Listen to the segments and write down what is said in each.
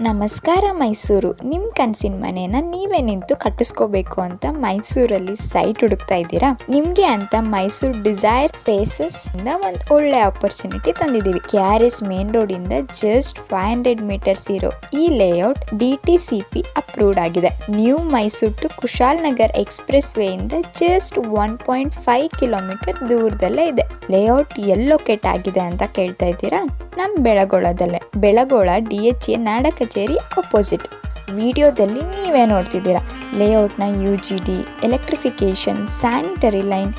ನಮಸ್ಕಾರ ಮೈಸೂರು. ನಿಮ್ಮ ಕನಸಿನ ಮನೇನ ನೀವೇ ನಿಂತು ಕಟ್ಟಿಸ್ಕೋಬೇಕು ಅಂತ ಮೈಸೂರಲ್ಲಿ ಸೈಟ್ ಹುಡುಕ್ತಾ ಇದ್ದೀರಾ? ನಿಮಗೆ ಅಂತ ಮೈಸೂರು ಡಿಸೈರ್ ಸ್ಪೇಸಸ್ ಇಂದ ಒಂದು ಒಳ್ಳೆ ಆಪರ್ಚುನಿಟಿ ತಂದಿದ್ದೀವಿ. KRS ಮೇನ್ ರೋಡ್ ಇಂದ ಜಸ್ಟ್ 500 ಮೀಟರ್ಸ್ ಇರೋ ಈ ಲೇಔಟ್ DTCP ಅಪ್ರೂವ್ಡ್ ಆಗಿದೆ. New Mysuru to Kushalnagar expressway ಇಂದ ಜಸ್ಟ್ 1.5 ಕಿಲೋಮೀಟರ್ ದೂರದಲ್ಲೇ ಇದೆ. ಲೇಔಟ್ ಎಲ್ಲಿ ಲೊಕೇಟ್ ಆಗಿದೆ ಅಂತ ಕೇಳ್ತಾ ಇದ್ದೀರಾ? ನಮ್ಮ ಬೆಳಗೋಳದಲ್ಲೇ. ಬೆಳಗೋಳ DHA ನಾಡ ಕಚೇರಿ ಅಪೋಸಿಟ್. ವಿಡಿಯೋದಲ್ಲಿ ನೀವೇ ನೋಡ್ತಿದ್ದೀರಾ. ಲೇಔಟ್ನ UGD, ಎಲೆಕ್ಟ್ರಿಫಿಕೇಶನ್, ಸ್ಯಾನಿಟರಿ ಲೈನ್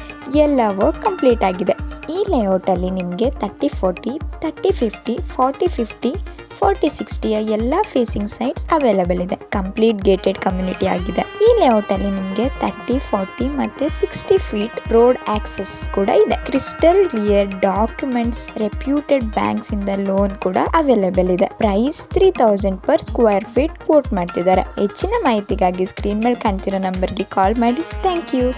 ಎಲ್ಲ ವರ್ಕ್ ಕಂಪ್ಲೀಟ್ ಆಗಿದೆ. ಈ ಲೇಔಟಲ್ಲಿ ನಿಮಗೆ 30-40, 30-50, 40-50, 40-60 ಎಲ್ಲ ಫೇಸಿಂಗ್ ಸೈಟ್ಸ್ ಅವೈಲೇಬಲ್ ಇದೆ. ಕಂಪ್ಲೀಟ್ ಗೇಟೆಡ್ ಕಮ್ಯುನಿಟಿ ಆಗಿದೆ. ಈ ಲೇಔಟಲ್ಲಿ ನಿಮಗೆ 30, 40 ಮತ್ತು 60 ಫೀಟ್ ರೋಡ್ ಆಕ್ಸೆಸ್ ಕೂಡ ಇದೆ. Crystal clear documents, reputed banks ಇಂದ ಲೋನ್ ಕೂಡ ಅವೈಲೇಬಲ್ ಇದೆ. Price 3000 per square feet quote ಮಾಡ್ತಿದ್ದಾರೆ. ಹೆಚ್ಚಿನ ಮಾಹಿತಿಗಾಗಿ ಸ್ಕ್ರೀನ್ ಮೇಲೆ ಕಾಣ್ತಿರೋ ನಂಬರ್ಗೆ ಕಾಲ್ ಮಾಡಿ. Thank you.